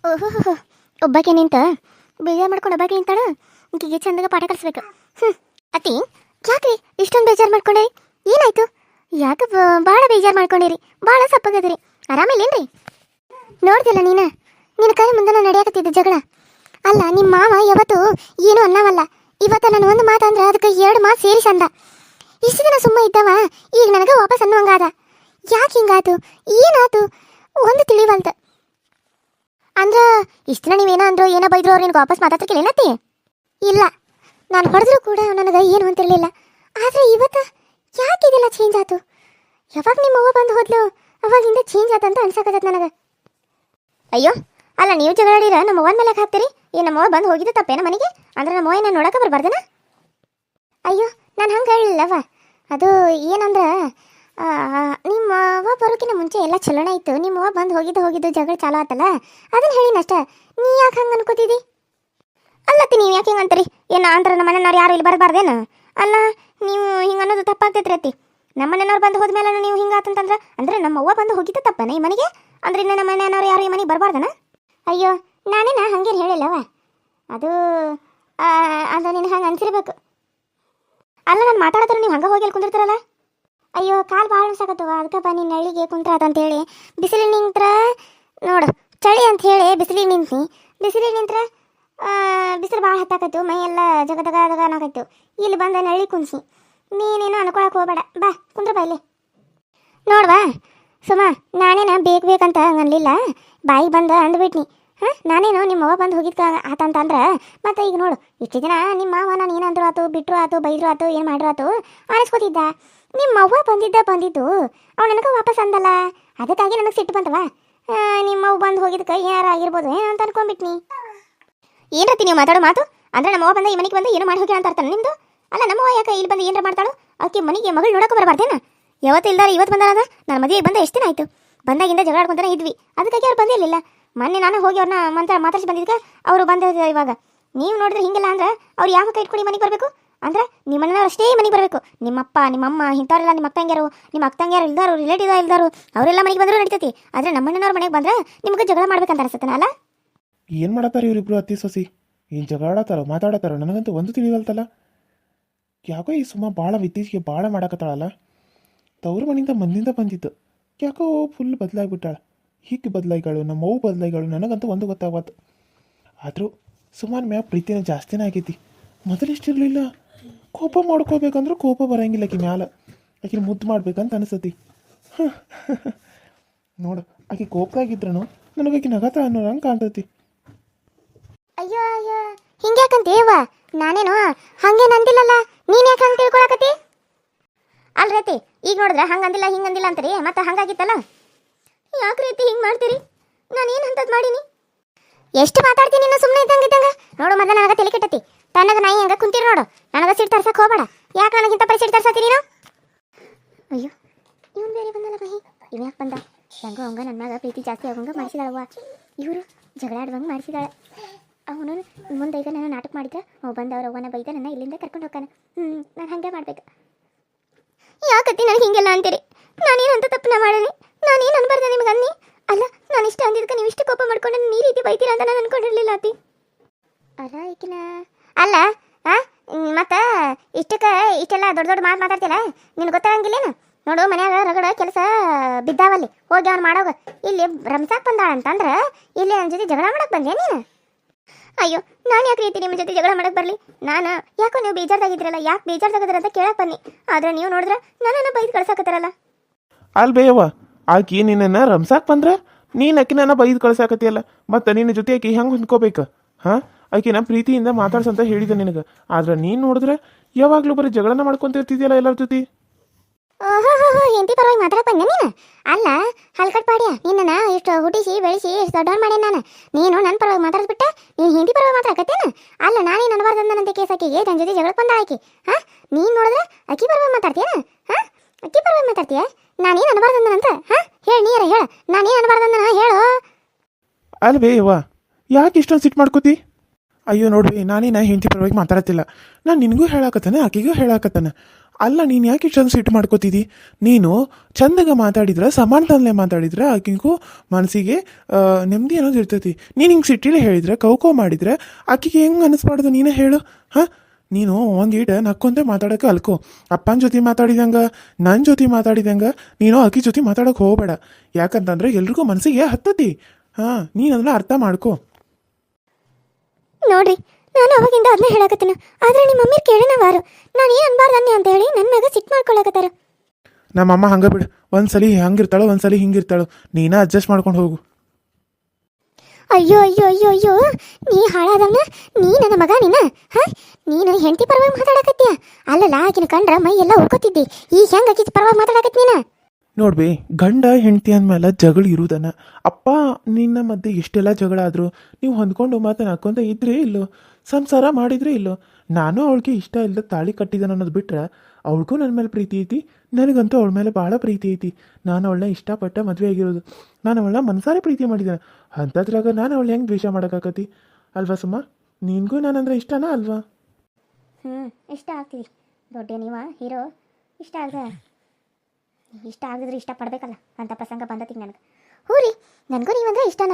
ಓಹೋ ಒಬ್ಬಾಕೆ ನಿಂತ ಬೇಜಾರು ಮಾಡ್ಕೊಂಡು ಒಬ್ಬಾಕೆ ನಿಂತಾಳ. ಈಕಿಗೆ ಚಂದಾಗ ಪಾಠ ಕಲಿಸ್ಬೇಕು. ಅತಿ ಯಾಕ್ರಿ ಇಷ್ಟೊಂದು ಬೇಜಾರು ಮಾಡ್ಕೊಂಡ್ರಿ? ಏನಾಯ್ತು? ಯಾಕೆ ಭಾಳ ಬೇಜಾರು ಮಾಡ್ಕೊಂಡಿರಿ? ಭಾಳ ಸಪ್ಪಗದ್ರಿ. ಆರಾಮಿಲ್ಲೇನ್ರಿ? ನೋಡ್ದಿಲ್ಲ ನಿನ್ನ ಕೈ ಮುಂದೆ ನಾನು ನಡೆಯಾಕತ್ತಿದ್ದ ಜಗಳ. ಅಲ್ಲ ನಿಮ್ಮ ಮಾವ ಯಾವತ್ತು ಏನೂ ಅನ್ನವಲ್ಲ. ಇವತ್ತು ನಾನು ಒಂದು ಮಾತು ಅಂದ್ರೆ ಅದಕ್ಕೆ 2 ಮಾತು ಸೇರಿಸಿ ಅಂದ. ಇಷ್ಟು ದಿನ ಸುಮ್ಮ ಇದ್ದವ ಈಗ ನನಗೆ ವಾಪಸ್ ಅನ್ನುವಂಗಾದ. ಯಾಕೆ ಹಿಂಗಾತು? ಏನಾತು ಒಂದು ತಿಳಿವಲ್ತ. ಅಂದ್ರೆ ಇಷ್ಟು ದಿನ ನೀವೇನೋ ಅಂದ್ರು ಏನೋ ಬೈದ್ರು ಅವ್ರು ನಿನಗೆ ವಾಪಸ್ ಮಾತಾಡ್ತಿರ್ಕಿಲ್ಲೇನತ್ತಿ? ಇಲ್ಲ, ನಾನು ಹೊಡೆದ್ರು ಕೂಡ ನನಗೆ ಏನು ಅಂತಿರಲಿಲ್ಲ. ಆದರೆ ಇವತ್ತು ಯಾಕೆ ಇದೆಲ್ಲ ಚೇಂಜ್ ಆಯ್ತು? ಯಾವಾಗ ನಿಮ್ಮ ಅವ್ವ ಬಂದು ಹೋದ್ಲು ಅವಾಗಿಂದ ಚೇಂಜ್ ಆತಂತ ಅನ್ಸಕತ್ತದ ನನಗೆ. ಅಯ್ಯೋ ಅಲ್ಲ, ನೀವು ಜಗಳಾಡಿರ ನಮ್ಮ ಅವ್ವನ ಮೇಲೆ ಹಾಕ್ತೀರಿ? ನಮ್ಮ ಅವ್ವ ಬಂದು ಹೋಗಿದ್ದು ತಪ್ಪೇನ ಮನೆಗೆ? ಅಂದ್ರೆ ನಮ್ಮ ಅವ್ವ ನಾನು ನೋಡಕ್ಕೆ ಬರ್ಬಾರ್ದನ? ಅಯ್ಯೋ ನಾನು ಹಂಗೆ ಹೇಳಿಲ್ಲವ. ಅದು ಏನಂದ್ರೆ ನಿಮ್ಮ ಅವ್ವ ಬರೋಕಿನ ಮುಂಚೆ ಎಲ್ಲ ಚಲೋನೇ ಇತ್ತು. ನಿಮ್ಮ ಅವ್ವ ಬಂದು ಹೋಗಿದ್ದು ಜಗಳ ಚಾಲು ಆತಲ್ಲ, ಅದನ್ನು ಹೇಳಿನಷ್ಟ. ನೀ ಯಾಕೆ ಹಂಗೆ ಅನ್ಕೋತಿದ್ದಿ? ಅಲ್ಲತ್ತಿ ನೀವು ಯಾಕೆ ಹಿಂಗೆ ಅಂತೀರಿ? ಏನು ಅಂದ್ರೆ ನಮ್ಮ ಮನೆಯವ್ರು ಯಾರು ಇಲ್ಲಿ ಬರಬಾರ್ದೇನು? ಅಲ್ಲ ನೀವು ಹಿಂಗೆ ಅನ್ನೋದು ತಪ್ಪಾಗ್ತೈತ್ರಿ ಅತ್ತಿ. ನಮ್ಮ ಮನೆಯವ್ರು ಬಂದು ಹೋದ್ಮೇಲೆ ನೀವು ಹಿಂಗೆ ಆತಂತಂದ್ರೆ ಅಂದ್ರೆ ನಮ್ಮ ಅವ್ವ ಬಂದು ಹೋಗಿದ್ದು ತಪ್ಪನ ಈ ಮನೆಗೆ? ಅಂದ್ರೆ ಇನ್ನು ನಮ್ಮ ಮನೆಯವ್ರು ಯಾರು ಈ ಮನೆಗೆ ಬರಬಾರ್ದನ? ಅಯ್ಯೋ ನಾನೇನ ಹಂಗೇನು ಹೇಳಿಲ್ಲವ. ಅದು ನಿನಗೆ ಹಂಗೆ ಅನ್ಸಿರ್ಬೇಕು. ಅಲ್ಲ ನಾನು ಮಾತಾಡೋದ್ರೆ ನೀವು ಹಂಗೆ ಹೋಗಿ ಅಲ್ಲಿ ಕುಂದಿರ್ತಾರಲ್ಲ. ಅಯ್ಯೋ ಕಾಲು ಭಾಳ ಅನ್ಸಕತ್ತವ, ಅದಕ್ಕಪ್ಪ ನೀನು ನಳ್ಳಿಗೆ ಕುಂತ್ರಾತಂತೇಳಿ. ಬಿಸಿಲಿಗೆ ನಿಂತ್ರ ನೋಡು, ಚಳಿ ಅಂಥೇಳಿ ಬಿಸಿಲಿಗೆ ನಿಂತು ಬಿಸಿಲಿಗೆ ನಿಂತ್ರ ಬಿಸಿಲು ಭಾಳ ಹತ್ತಾಕತ್ತು, ಮೈ ಎಲ್ಲ ಜಗದಗ ಅನ್ನಕತ್ತು. ಇಲ್ಲಿ ಬಂದ ನಳ್ಳಿ ಕುಂದಿಸಿ ನೀನೇನು ಅನ್ಕೊಳಕ್ಕೆ ಹೋಗಬೇಡ. ಬಾ ಕುಂದ್ರ ಬಾ ಇಲ್ಲಿ. ನೋಡ್ವಾ ಸುಮ, ನಾನೇನ ಬೇಕಂತ ಹಂಗನ್ಲಿಲ್ಲ, ಬಾಯಿ ಬಂದ ಅಂದ್ಬಿಟ್ನಿ. ನಾನೇನು ನಿಮ್ಮ ಅವ್ವ ಬಂದು ಹೋಗಿದ್ಕ ಆತಂತಂದ್ರೆ ಮತ್ತೆ ಈಗ ನೋಡು, ಇಷ್ಟು ದಿನ ನಿಮ್ಮ ಮಾವ ನಾನು ಏನಂದ್ರು ಆತು, ಬಿಟ್ಟರು ಆತು, ಬೈದ್ರು ಆತು, ಏನು ಮಾಡ್ರು ಆತು ಅನಿಸ್ಕೋತಿದ್ದ. ನಿಮ್ಮ ಅವ್ವ ಬಂದಿದ್ದು ಅವ್ನು ನನಗೆ ವಾಪಸ್ ಅಂದಲ್ಲ, ಅದಕ್ಕಾಗಿ ನನಗೆ ಸಿಟ್ಟು ಬಂತವ. ನಿಮ್ಮ ಅವ್ವ ಬಂದು ಹೋಗಿದ್ಕ ಏನಾರ ಆಗಿರ್ಬೋದು ಅಂತ ಅನ್ಕೊಂಡ್ಬಿಟ್ನಿ. ಏನರತ್ತಿ ನೀವು ಮಾತಾಡೋ ಮಾತು? ಅಂದ್ರೆ ನಮ್ಮ ಅವ್ವ ಬಂದ ಈ ಮನೆಗೆ ಬಂದು ಏನು ಮಾಡಿ ಹೋಗಿ ಅಂತ ಅರ್ತಾನೆ ನಿಮ್ದು? ಅಲ್ಲ ನಮ್ಮ ಅವ್ವ ಯಾಕೆ ಇಲ್ಲಿ ಬಂದು ಏನಾರ ಮಾಡ್ತಾಳು? ಆಕೆ ಮನೆಗೆ ಮಗಳು ನೋಡೋಕೆ ಬರಬಾರ್ದೇನ? ಯಾವತ್ತು ಇಲ್ದಾರ ಇವತ್ತು ಬಂದಾರ. ನಾನು ಮದುವೆಗೆ ಬಂದ ಎಷ್ಟು ದಿನ ಆಯಿತು? ಬಂದಾಗಿಂದ ಜಗಳ ಆಡ್ಕೊಂತಾನೆ ಇದ್ವಿ, ಅದಕ್ಕಾಗಿ ಅವ್ರು ಬಂದಿರಲಿಲ್ಲ. ಮೊನ್ನೆ ನಾನು ಹೋಗಿ ಅವ್ರನ್ನ ಮಾತಾಡ್ಸಿ ಬಂದಿದ್ದಕ್ಕೆ ಅವರು ಬಂದಿದ್ದಾರೆ. ಇವಾಗ ನೀವು ನೋಡಿದ್ರೆ ಹಿಂಗೆಲ್ಲ ಅಂದ್ರೆ ಅವ್ರು ಯಾವ ಕೈ ಇಟ್ಕೊಂಡು ಮನೆಗೆ ಬರಬೇಕು? ಅಂದ್ರೆ ನಿಮ್ಮ ಮನೆಯವ್ರು ಅಷ್ಟೇ ಮನೆಗೆ ಬರಬೇಕು. ನಿಮ್ಮಪ್ಪ ನಿಮ್ಮಮ್ಮ ಇಂಥವ್ರೆಲ್ಲ ನಿಮ್ಮ ಅಕ್ಕಂಗ್ಯಾರು ಇಲ್ದಾರು, ರಿಲೇಟಿವ್ ಇಲ್ದಾರು ಅವರೆಲ್ಲ ಮನೆಗೆ ಬಂದರೂ ನಡೀತೈತಿ. ಆದರೆ ನಮ್ಮ ಮನೆಯವ್ರ ಮನೆಗೆ ಬಂದ್ರೆ ನಿಮ್ಗೆ ಜಗಳ ಮಾಡ್ಬೇಕಂತ ಅನಿಸುತ್ತಾನ ಅಲ್ಲ? ಏನು ಮಾಡತ್ತಾರ ಇವರಿಬ್ರು ಅತ್ತಿ ಸೊಸಿ? ಏನು ಜಗಳಾಡತ್ತಾರೋ ಮಾತಾಡತ್ತಾರೋ ನನಗಂತೂ ಒಂದು ತಿಳಿವಲ್ತಲ್ಲ. ಯಾಕೋ ಈ ಸುಮ್ಮ ಭಾಳ ಇತ್ತೀಚೆಗೆ ಭಾಳ ಮಾಡಾಕತ್ತಾಳಲ್ಲ. ತವ್ರ ಮನೆಯಿಂದ ಮಂದಿಂದ ಬಂದಿದ್ದು ಯಾಕೋ ಫುಲ್ ಬದಲಾಗ್ಬಿಟ್ಟಾಳ. ಹೀಗೆ ಬದಲಾಯಿಗಳು, ನಮ್ಮ ಅವು ಬದಲಾಯಿಗಳು, ನನಗಂತೂ ಒಂದು ಗೊತ್ತಾಗತ್ತು. ಆದರೂ ಸುಮಾರು ಮ್ಯಾಗ ಪ್ರೀತಿನ ಜಾಸ್ತಿನೇ ಆಗೈತಿ. ಮೊದಲಿಷ್ಟಿರಲಿಲ್ಲ. ಕೋಪ ಮಾಡ್ಕೋಬೇಕಂದ್ರೆ ಕೋಪ ಬರೋಂಗಿಲ್ಲ ಆಕೆ ಮ್ಯಾಲ. ಆಕೆ ಮುದ್ದು ಮಾಡ್ಬೇಕಂತ ಅನಿಸ್ತತಿ. ನೋಡು, ಆಕೆ ಕೋಪದಾಗಿದ್ರೂ ನನಗಾಕಿ ನಗತ ಅನ್ನೋ ಹಂಗೆ ಕಾಣ್ತೈತಿ. ಅಯ್ಯೋ ಅಯ್ಯೋ ಹಿಂಗ್ಯಾಕಂತೇವ? ನಾನೇನು ಹಂಗೇನು ಅಂದಿಲ್ಲಲ್ಲ, ನೀನು ಯಾಕೆ ಹಂಗೆ ತಿಳ್ಕೊಳಕತ್ತಿ? ಅಲ್ರೈತಿ ಈಗ ನೋಡಿದ್ರೆ ಹಂಗಂದಿಲ್ಲ ಹಿಂಗಂದಿಲ್ಲ ಅಂತೀರಿ, ಮತ್ತೆ ಹಂಗಾಗಿತ್ತಲ್ಲ. ಯಾಕೆ ರೀತಿ ಹಿಂಗೆ ಮಾಡ್ತೀರಿ? ನಾನು ಏನು ಅಂತದ್ದು ಮಾಡೀನಿ? ಎಷ್ಟು ಮಾತಾಡ್ತೀನಿ ನೀನು ಸುಮ್ಮನೆ ಇದ್ದಂಗಿದ್ದಂಗ? ನೋಡು ಮೊದಲು ನನಗೆ ತಲೆ ಕೆಟ್ಟತಿ. ತನ್ನಗ ನಾಯಿ ಹಂಗೆ ಕುಂತೀರಿ ನೋಡು. ನನಗೆ ಸಿಟ್ಟು ತರ್ಸಕ್ಕೆ ಹೋಗಬೇಡ. ಯಾಕೆ ನನಗಿಂತ ಪರಿ ಸಿಟ್ಟು ತರ್ಸತ್ತಿ ನೀನು? ಅಯ್ಯೋ ಇವನು ಬೇರೆ ಬಂದಲ್ಲ ಬಹಿ. ಇವ ಯಾಕೆ ಬಂದ? ಹೆಂಗೋ ಹಂಗ ನನ್ನ ಮ್ಯಾಗ ಪ್ರೀತಿ ಜಾಸ್ತಿ ಆಗಂಗೆ ಮಾಡಿಸಿದಾಳವ್ವ. ಇವರು ಜಗಳ ಆಡುವಂಗೆ ಮಾಡಿಸಿದಾಳೆ. ಅವನು ಮುಂದೆ ಈಗ ನಾನು ನಾಟಕ ಮಾಡಿದ್ರೆ ಅವು ಬಂದು ಅವ್ರ ಅವ್ವನ ಬೈದ ನನ್ನ ಇಲ್ಲಿಂದ ಕರ್ಕೊಂಡು ಹೋಗ್ತಾನೆ. ನಾನು ಹಾಗೆ ಮಾಡ್ಬೇಕು. ಯಾಕತ್ತಿ ನನಗೆ ಹಿಂಗೆಲ್ಲ ಅಂತೀರಿ? ನಾನೇನಂತ ತಪ್ಪನ ಮಾಡೀನಿ? ನಾನೇನು ಅನ್ಬಾರ್ದ ನಿಮ್ಗೆ ಅನ್ನಿ? ಅಲ್ಲ ನಾನು ಇಷ್ಟ ಅಂದಿದ್ದಕ್ಕೆ ನೀವು ಇಷ್ಟು ಕೋಪ ಮಾಡ್ಕೊಂಡು ನನ್ನ ಈ ರೀತಿ ಬೈತೀರಾ ಅಂತ ನಾನು ಅನ್ಕೊಂಡಿರಲಿಲ್ಲ ಅತ್ತಿ. ಅಲ್ಲ ಈಕಿನ ಅಲ್ಲ ಮತ್ತೆ ಇಷ್ಟೆಲ್ಲ ದೊಡ್ಡ ಮಾತು ಮಾತಾಡ್ತಿಲ್ಲ, ನಿನಗೆ ಗೊತ್ತಾಗಂಗಿಲ್ಲೇನು? ನೋಡು ಮನ್ಯಾಗ ರಗಡ ಕೆಲಸ ಬಿದ್ದಾವಲ್ಲಿ, ಹೋಗಿ ಅವ್ನು ಮಾಡೋಗ. ಇಲ್ಲಿ ರಂಸಾಕ್ ಬಂದಾಳ ಅಂತಂದ್ರೆ ಇಲ್ಲಿ ನನ್ನ ಜೊತೆ ಜಗಳ ಮಾಡಕ್ಕೆ ಬಂದೆ ನೀನು? ಅಯ್ಯೋ ನಾನು ಯಾಕೆ ರೀತಿ ನಿಮ್ಮ ಜೊತೆ ಜಗಳ ಮಾಡಕ್ಕೆ ಬರಲಿ? ನಾನು ಯಾಕೋ ನೀವು ಬೇಜಾರ್ದಾಗಿದ್ರಲ್ಲ, ಯಾಕೆ ಬೇಜಾರ್ದಾಗದ್ರ ಅಂತ ಕೇಳಕ್ಕೆ ಬನ್ನಿ. ಆದರೆ ನೀವು ನೋಡಿದ್ರೆ ನನ್ನನ್ನು ಬೈದು ಕಳ್ಸಾಕತ್ತಾರಲ್ಲ. ಅಲ್ಲಿ ಬೇಯವ್ವ, ಆಕಿ ನಿನ್ನನ್ನು ರಂಸಾಕ್ ಬಂದ್ರೆ ನೀನು ಆಕಿನ ಬೈದು ಕಳ್ಸಾಕತ್ತಿಯಲ್ಲ, ಮತ್ತು ನಿನ್ನ ಜೊತೆ ಆಕಿ ಹೆಂಗೆ ಹೊಂದ್ಕೋಬೇಕು? ಆಕಿನ ಪ್ರೀತಿಯಿಂದ ಮಾತಾಡ್ಸಂತ ಹೇಳಿದೆ ನಿನಗೆ. ಆದ್ರೆ ನೀನು ನೋಡಿದ್ರೆ ಯಾವಾಗಲೂ ಬರೀ ಜಗಳನ ಮಾಡ್ಕೊಂತಿರ್ತಿದ್ಯಲ್ಲ ಎಲ್ಲರ ಜೊತೆ. ಎಂತಿ ಪರವಾಗಿ ಮಾತಾಡಕ್ ಬಂದೆ ನೀನು? ಅಲ್ಲ ಹಲ್ಕಟ್ ಪಾಡ್ಯ, ನಿನ್ನ ಇಷ್ಟು ಹುಟ್ಟಿಸಿ ಬೆಳೆಸಿ ಎಷ್ಟು ದೊಡ್ಡವನ್ ಮಾಡ್ಯ ನಾನು. ನೀನು ನನ್ನ ಪರವಾಗಿ ಮಾತಾಡ್ಬಿಟ್ಟ, ನೀನು ಹಿಂದಿ ಪರವಾಗಿ ಮಾತಾಡಕತ್ತೇನ? ಅಲ್ಲ ನಾನೇನು ಅನ್ಬಾರ್ದಂತೆ ಕೇಸ್ ಆಕಿಗೆ ನನ್ನ ಜೊತೆ ಜಗಳಕ್ಕೆ ಬಂದ ಆಕಿ. ನೀನು ನೋಡಿದ್ರೆ ಅಕ್ಕಿ ಪರವಾಗಿ ಮಾತಾಡ್ತೀಯನ? ಅಕ್ಕಿ ಪರವಾಗಿ ಮಾತಾಡ್ತೀಯ? ನಾನೇನು ಅನ್ಬಾರ್ದಂತ ಹೇಳಿ, ನೀರ ಹೇಳ. ನಾನೇನು ಅನ್ಬಾರ್ದಂದನ ಹೇಳು. ಅಲ್ವೇ ಯವ್ವ, ಯಾಕೆ ಇಷ್ಟೊಂದು ಸಿಟ್ಟು ಮಾಡ್ಕೋತಿ? ಅಯ್ಯೋ ನೋಡ್ರಿ, ನಾನೇನ ಹೆಂಡತಿ ಪರವಾಗಿ ಮಾತಾಡತ್ತಿಲ್ಲ. ನಾನು ನಿನಗೂ ಹೇಳಾಕತ್ತಾನೆ, ಆಕೆಗೂ ಹೇಳಾಕತ್ತಾನೆ. ಅಲ್ಲ ನೀನು ಯಾಕೆ ಇಷ್ಟೊಂದು ಸಿಟ್ಟು ಮಾಡ್ಕೋತಿದ್ದಿ? ನೀನು ಚಂದಾಗ ಮಾತಾಡಿದ್ರೆ ಸಮಾನತನಲ್ಲೇ ಮಾತಾಡಿದ್ರೆ ಆಕಿಗೂ ಮನಸ್ಸಿಗೆ ನೆಮ್ಮದಿ ಅನ್ನೋದು ಇರ್ತೈತಿ. ನೀನು ಹಿಂಗೆ ಸಿಟ್ಟಿಲೆ ಹೇಳಿದ್ರೆ ಕೌಕೋ ಮಾಡಿದ್ರೆ ಆಕಿಗೆ ಹೆಂಗೆ ಅನಿಸ್ಬಾರ್ದು ನೀನೇ ಹೇಳು. ಹಾಂ, ನೀನು ಒಂದೀಟ ನಕ್ಕೊಂತೆ ಮಾತಾಡೋಕೆ ಅಲ್ಕೋ. ಅಪ್ಪನ ಜೊತೆ ಮಾತಾಡಿದಂಗೆ ನನ್ನ ಜೊತೆ ಮಾತಾಡಿದಂಗೆ ನೀನು ಆಕಿ ಜೊತೆ ಮಾತಾಡೋಕೆ ಹೋಗಬೇಡ. ಯಾಕಂತಂದ್ರೆ ಎಲ್ರಿಗೂ ಮನಸ್ಸಿಗೆ ಹತ್ತತಿ. ಹಾಂ, ನೀನು ಅದನ್ನ ಅರ್ಥ ಮಾಡ್ಕೋ. ನೋಡ್ರಿ, ನಾನು ಅವಾಗಿಂದ ಅದನ್ನೇ ಹೇಳಕತ್ತೀನಿ, ಆದ್ರೆ ನಿಮ್ಮ ಮಮ್ಮಿ ಕೇಳೋಣವಾರು ನಾನು ಏನು ಅನ್ಬಾರ್ದು ಅನ್ನಿ ಅಂತ ಹೇಳಿ ನನ್ನ ಮ್ಯಾಗ ಸಿಟ್ಟು ಮಾಡ್ಕೊಳಕತ್ತಾರ. ನಮ್ಮಮ್ಮ ಹಂಗೆ ಬಿಡು, ಒಂದ್ಸಲಿ ಹಂಗಿರ್ತಾಳೋ ಒಂದ್ಸಲಿ ಹಿಂಗಿರ್ತಾಳೋ, ನೀನ ಅಡ್ಜಸ್ಟ್ ಮಾಡ್ಕೊಂಡು ಹೋಗು. ಅಯ್ಯೋ ಅಯ್ಯೋ ಅಯ್ಯೋ ಅಯ್ಯೋ, ನೀ ಹಾಳಾದವನ, ನೀ ನನ್ನ ಮಗ ನೀನ. ಹಾಂ, ನೀ ನನ್ನ ಹೆಂಡತಿ ಪರವಾಗಿ ಮಾತಾಡಕತ್ತೀಯ. ಅಲ್ಲಲ್ಲ, ಆಕಿನ ಕಂಡ್ರ ಮೈ ಎಲ್ಲ ಉಳ್ಕೋತಿದ್ದಿ, ಈಗ ಹೆಂಗೆ ಆಕಿ ಪರವಾಗಿ ಮಾತಾಡಕತ್ತಿ ನೀನ? ನೋಡ್ಬಿ, ಗಂಡ ಹೆಂಡತಿ ಅಂದಮೇಲೆ ಜಗಳ ಇರುವುದನ್ನ. ಅಪ್ಪ ನಿನ್ನ ಮಧ್ಯೆ ಎಷ್ಟೆಲ್ಲ ಜಗಳ ಆದರೂ ನೀವು ಹೊಂದ್ಕೊಂಡು ಮಾತನಾಡ್ಕೊಂತ ಇದ್ರೆ ಇಲ್ಲೋ, ಸಂಸಾರ ಮಾಡಿದ್ರೆ ಇಲ್ಲೋ. ನಾನು ಅವಳಿಗೆ ಇಷ್ಟ ಇಲ್ಲದ ತಾಳಿ ಕಟ್ಟಿದ್ದಾನೆ ಅನ್ನೋದು ಬಿಟ್ರೆ ಅವಳಿಗೂ ನನ್ನ ಮೇಲೆ ಪ್ರೀತಿ ಐತಿ, ನನಗಂತೂ ಅವಳ ಮೇಲೆ ಭಾಳ ಪ್ರೀತಿ ಐತಿ. ನಾನು ಅವಳನ್ನ ಇಷ್ಟಪಟ್ಟ ಮದುವೆ ಆಗಿರೋದು, ನಾನು ಅವಳನ್ನ ಮನಸಾರೆ ಪ್ರೀತಿ ಮಾಡಿದ್ದೇನೆ. ಅಂಥದ್ರಾಗ ನಾನು ಅವಳು ಹೆಂಗೆ ದ್ವೇಷ ಮಾಡೋಕ್ಕಾಗತ್ತಿ ಅಲ್ವಾ ಸುಮ್ಮ? ನಿನಗೂ ನಾನಂದ್ರೆ ಇಷ್ಟನಾ ಅಲ್ವಾ? ಇಷ್ಟ ಆಗ್ತೀವಿ ದೊಡ್ಡ ನೀವ ಹೀರೋ. ಇಷ್ಟ ಆಗಿದ್ರೆ ಇಷ್ಟಪಡ್ಬೇಕಲ್ಲ ಅಂತ ಪ್ರಸಂಗ ಬಂದತಿ ನನಗೆ. ಹ್ಞೂ ರೀ, ನನಗೂ ನೀವಂದ್ರೆ ಇಷ್ಟನ.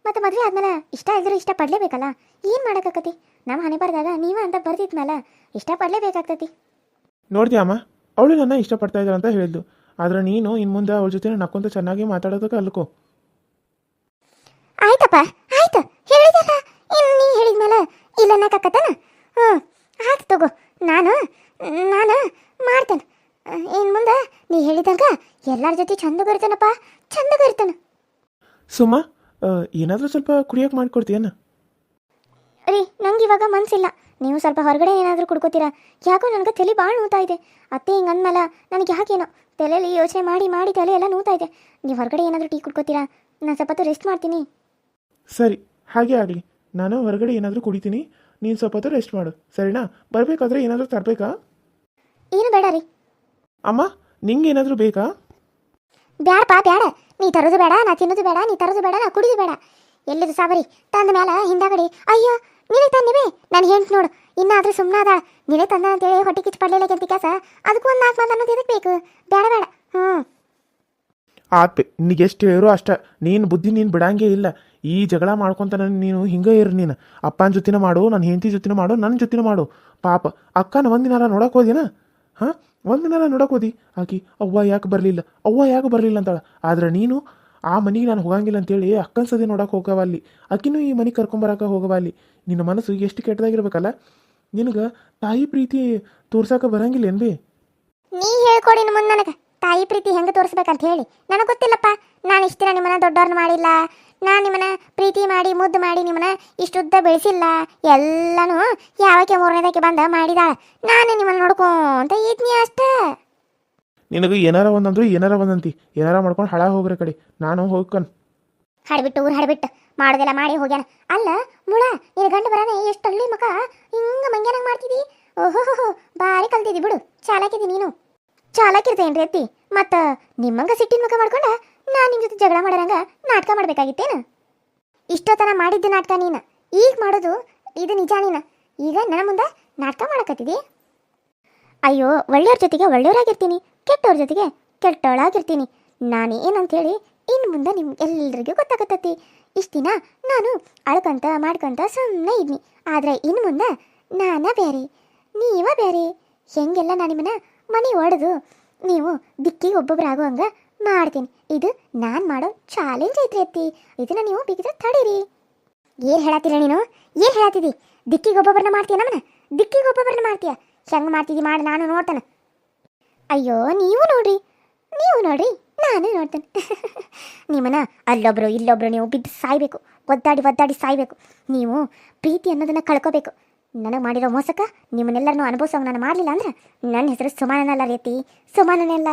ಮತ್ತು ಮದುವೆ ಆದ್ಮೇಲೆ ಇಷ್ಟ ಇದ್ರೂ ಇಷ್ಟಪಡಲೇಬೇಕಲ್ಲ, ಏನು ಮಾಡೋಕ್ಕಾಗತಿ? ನಮ್ಮ ಹಣೆ ಬರ್ದಾಗ ನೀವ ಅಂತ ಬರ್ದಿದ್ಮೇಲೆ ಇಷ್ಟಪಡಲೇಬೇಕಾಗ್ತತಿ. ನೋಡ್ತೀಯಮ್ಮ, ಅವಳು ನನ್ನ ಇಷ್ಟಪಡ್ತಾ ಇದ್ದಾಳೆ ಅಂತ ಹೇಳಿದ್ಲು, ಆದರೆ ನೀನು ಇನ್ನು ಮುಂದೆ ಅವಳ ಜೊತೆ ನಕ್ಕೊಂತ ಚೆನ್ನಾಗಿ ಮಾತಾಡೋದಕ್ಕೆ ಅಲ್ಕೋ. ಆಯ್ತಪ್ಪ, ಆಯ್ತು, ಹೇಳಿದಲ್ಲ. ಇನ್ನು ನೀ ಹೇಳಿದ್ಮೇಲೆ ಇಲ್ಲ ಅನ್ನಕ್ಕಾಕತ್ತಾನ? ಹ್ಞೂ, ಆಯ್ತು ತಗೋ, ನಾನು ಮಾಡ್ತೇನೆ. ಇನ್ನು ಮುಂದೆ ನೀ ಹೇಳಿದಾಗ ಎಲ್ಲರ ಜೊತೆ ಚಂದಗಿರ್ತಾನಪ್ಪ, ಚಂದಗಿರ್ತಾನೆ. ಸುಮ್ಮ, ಏನಾದರೂ ಸ್ವಲ್ಪ ಕುಡಿಯೋಕೆ ಮಾಡಿಕೊಡ್ತೀಯನ? ರೀ, ನಂಗೆ ಇವಾಗ ಮನಸ್ಸಿಲ್ಲ. ನೀವು ಸ್ವಲ್ಪ ಹೊರಗಡೆ ಏನಾದರೂ ಕುಡ್ಕೋತೀರಾ? ಯಾಕೋ ನನಗೆ ತಲೆ ಭಾಳ ನೋವ್ತಾ ಇದೆ. ಅತ್ತೆ ಹಿಂಗೆ ಅಂದಮೇಲೆ ನನಗೆ ಯಾಕೇನೋ ತಲೆಯಲ್ಲಿ ಯೋಚನೆ ಮಾಡಿ ಮಾಡಿ ತಲೆ ಎಲ್ಲ ನೋವ್ತಾ ಇದೆ. ನೀವು ಹೊರಗಡೆ ಏನಾದರೂ ಟೀ ಕುಡ್ಕೋತೀರಾ? ನಾನು ಸ್ವಲ್ಪ ಹೊತ್ತು ರೆಸ್ಟ್ ಮಾಡ್ತೀನಿ. ಸರಿ, ಹಾಗೆ ಆಗಲಿ. ನಾನು ಹೊರಗಡೆ ಏನಾದರೂ ಕುಡಿತೀನಿ, ನೀನು ಸ್ವಲ್ಪ ಹೊತ್ತು ರೆಸ್ಟ್ ಮಾಡು, ಸರಿನಾ? ಬರಬೇಕಾದ್ರೆ ಏನಾದರೂ ತರಬೇಕಾ? ಏನು ಬೇಡ ರೀ. ಅಮ್ಮ, ನಿಂಗೆ ಏನಾದರೂ ಬೇಕಾ? ಬ್ಯಾಡಪ್ಪ, ಬ್ಯಾಡ. ನೀ ತರೋದು ಬೇಡ, ನಾ ತಿನ್ನೋದು ಬೇಡ, ನೀ ತರೋದು ಬೇಡ, ನಾ ಕುಡಿದು ಬೇಡ. ಎಲ್ಲಿದು ಸಾಬರಿ ತಂದ ಮೇಲೆ ಹಿಂದಾಗಡಿ ಅಯ್ಯೋ ನೀನೇ ತಂದಿವೆ ನಾನು ಹೆಂಟ್ ನೋಡು. ಇನ್ನಾದರೂ ಸುಮ್ಮನಾದ ನೀನೇ ತಂದ ಅಂತೇಳಿ ಹೊಟ್ಟೆ ಕಿಚ್ಚು ಪಡ್ಲಿಲ್ಲ ಕೆಂತ ಕೆಲಸ, ಅದಕ್ಕೂ ಒಂದು 4 ಮಾತು ಅನ್ನೋದು ಎದಕ್ಕೆ ಬೇಕು? ಬೇಡ ಬೇಡ. ಆತ್ಪೆ, ನಿನಗೆ ಎಷ್ಟು ಹೇಳಿರೋ ಅಷ್ಟ. ನೀನು ಬುದ್ಧಿ ನೀನು ಬಿಡಂಗೇ ಇಲ್ಲ. ಈ ಜಗಳ ಮಾಡ್ಕೊತ ನೀನು ಹಿಂಗೆ ಇರು. ನೀನು ಅಪ್ಪನ ಜೊತೆನ ಮಾಡು, ನನ್ನ ಹೆಂಡತಿ ಜೊತೆನ ಮಾಡು, ನನ್ನ ಜೊತೆನ ಮಾಡು. ಪಾಪ ಅಕ್ಕನ ಒಂದಿನಾರ ನೋಡಕ್ಕೆ ಹೋದಿನ? ಹಾಂ, ಒಂದಿನಾರ ನೋಡಕ್ಕೆ ಹೋದಿ ಆಕಿ ಅವ್ವ ಯಾಕೆ ಬರಲಿಲ್ಲ ಅಂತಾಳೆ. ಆದರೆ ನೀನು ಆ ಮನೆಗೆ ನಾನು ಹೋಗಂಗಿಲ್ಲ ಅಂತೇಳಿ ಅಕ್ಕನ ಸದಿ ನೋಡಕ್ಕೆ ಹೋಗವ ಅಲ್ಲಿ, ಆಕಿನೂ ಈ ಮನೆಗೆ ಕರ್ಕೊಂಬರಕ್ಕೆ ಹೋಗವ ಅಲ್ಲಿ. ನಿನ್ನ ಮನಸ್ಸು ಎಷ್ಟು ಕೆಟ್ಟದಾಗಿರ್ಬೇಕಲ್ಲ. ನಿನಗೆ ತಾಯಿ ಪ್ರೀತಿ ತೋರ್ಸಕ್ಕೆ ಬರಂಗಿಲ್ಲ ಏನ್ ಬಿ? ನೀ ಹೇಳ್ಕೊಡಿ ಮುಂದೆ ನನಗೆ ತಾಯಿ ಪ್ರೀತಿ ಹೆಂಗೆ ತೋರಿಸ್ಬೇಕಂತ ಹೇಳಿ. ನನಗೆ ಗೊತ್ತಿಲ್ಲಪ್ಪ. ನಾನು ಇಷ್ಟು ದಿನ ನಿಮ್ಮನ್ನ ದೊಡ್ಡವ್ರನ್ನ ಮಾಡಿಲ್ಲ. ನಾನು ನಿಮ್ಮನ್ನ ಪ್ರೀತಿ ಮಾಡಿ ಮುದ್ದು ಮಾಡಿ ನಿಮ್ಮನ್ನ ಇಷ್ಟುದ್ದ ಬೆಳೆಸಿಲ್ಲ. ಎಲ್ಲನೂ ಯಾವಕ್ಕೆ 3ನೇದಕ್ಕೆ ಬಂದ ಮಾಡಿದಾಳ. ನಾನು ನಿಮ್ಮನ್ನು ನೋಡ್ಕೊಂತ ಇದ್ನಿ ಅಷ್ಟೇ. ನಿನಗೆ ಏನಾರ ಒಂದಂದ್ರು ಏನಾರ ಒಂದಂತಿ, ಏನಾರ ಮಾಡ್ಕೊಂಡು ಹಳ ಹೋಗ್ರೆ ಕಡೆ. ನಾನು ಹೋಗ್ಕನ್ ಹಾಡ್ಬಿಟ್ಟು ಊರು ಹಾಡ್ಬಿಟ್ಟು ಮಾಡೋದೆಲ್ಲ ಮಾಡಿ ಹೋಗ್ಯಾನ. ಅಲ್ಲ ಮುಳ, ನಿನ್ನ ಗಂಡು ಬರಾನೆ ಎಷ್ಟು ಹಳ್ಳಿ ಮಕ ಹಿಂಗೆ ಮಂಗ್ಯಾನಂಗೆ ಮಾಡ್ತಿದ್ದಿ. ಓಹೋ, ಭಾರಿ ಕಲ್ತಿದ್ದಿ ಬಿಡು. ಚಾಲಾಕಿದ್ದಿ ನೀನು. ಚಾಲಾಕಿರ್ತೇನ್ರಿ ಅತ್ತಿ. ಮತ್ತು ನಿಮ್ಮಂಗೆ ಸಿಟ್ಟಿನ ಮುಖ ಮಾಡ್ಕೊಂಡ ನಾನು ನಿಮ್ಮ ಜೊತೆ ಜಗಳ ಮಾಡೋರಂಗ ನಾಟಕ ಮಾಡ್ಬೇಕಾಗಿತ್ತೇನು? ಇಷ್ಟೊತ್ತನ ಮಾಡಿದ್ದ ನಾಟಕ ನೀನು ಈಗ ಮಾಡೋದು ಇದು ನಿಜ. ನೀನು ಈಗ ನನ್ನ ಮುಂದೆ ನಾಟಕ ಮಾಡಕತ್ತಿದ್ದಿ. ಅಯ್ಯೋ, ಒಳ್ಳೆಯವ್ರ ಜೊತೆಗೆ ಒಳ್ಳೆಯವರಾಗಿರ್ತೀನಿ, ಕೆಟ್ಟವ್ರ ಜೊತೆಗೆ ಕೆಟ್ಟವಳಾಗಿರ್ತೀನಿ. ನಾನೇನಂತೇಳಿ ಇನ್ನು ಮುಂದೆ ನಿಮ್ಗೆ ಎಲ್ರಿಗೂ ಗೊತ್ತಾಗತ್ತತಿ. ಇಷ್ಟು ದಿನ ನಾನು ಅಳ್ಕೊಂತ ಮಾಡ್ಕೊಂತ ಸುಮ್ಮನೆ ಇದ್ನಿ. ಆದರೆ ಇನ್ನು ಮುಂದೆ ನಾನ ಬೇರೆ, ನೀವ ಬೇರೆ. ಹೆಂಗೆಲ್ಲ ನಾನು ನಿಮ್ಮನ್ನ ಮನೆ ಒಡೆದು ನೀವು ದಿಕ್ಕಿಗೆ ಒಬ್ಬೊಬ್ಬರಾಗೋ ಹಂಗೆ ಮಾಡ್ತೀನಿ. ಇದು ನಾನು ಮಾಡೋ ಚಾಲೆಂಜ್ ಐತ್ರಿ ಅತ್ತಿ. ಇದನ್ನು ನೀವು ಬಿಗಿದ್ರೆ ತಡೀರಿ. ಏನು ಹೇಳತ್ತೀರ ನೀನು? ಏನು ಹೇಳತ್ತಿದ್ದಿ? ದಿಕ್ಕಿಗೆ ಒಬ್ಬೊಬ್ಬರನ್ನ ಮಾಡ್ತೀಯ? ನಮ್ಮನ್ನ ದಿಕ್ಕಿಗೆ ಒಬ್ಬೊಬ್ಬರನ್ನ ಮಾಡ್ತೀಯ? ಹೆಂಗೆ ಮಾಡ್ತಿದ್ದಿ ಮಾಡಿ ನಾನು ನೋಡ್ತಾನೆ. ಅಯ್ಯೋ, ನೀವು ನೋಡ್ರಿ ನಾನು ನೋಡ್ತೇನೆ. ನಿಮ್ಮನ್ನ ಅಲ್ಲೊಬ್ರು ಇಲ್ಲೊಬ್ರು ನೀವು ಬಿದ್ದು ಸಾಯ್ಬೇಕು, ಒದ್ದಾಡಿ ಸಾಯ್ಬೇಕು. ನೀವು ಪ್ರೀತಿ ಅನ್ನೋದನ್ನು ಕಳ್ಕೋಬೇಕು. ನನಗೆ ಮಾಡಿರೋ ಮೋಸಕ್ಕೆ ನಿಮ್ಮನ್ನೆಲ್ಲರನ್ನೂ ಅನುಭವಿಸೋಂಗೆ ನಾನು ಮಾಡಲಿಲ್ಲ ಅಂದ್ರೆ ನನ್ನ ಹೆಸರು ಸುಮಾನನಲ್ಲ ರೀತಿ, ಸುಮಾನನೇ ಅಲ್ಲ.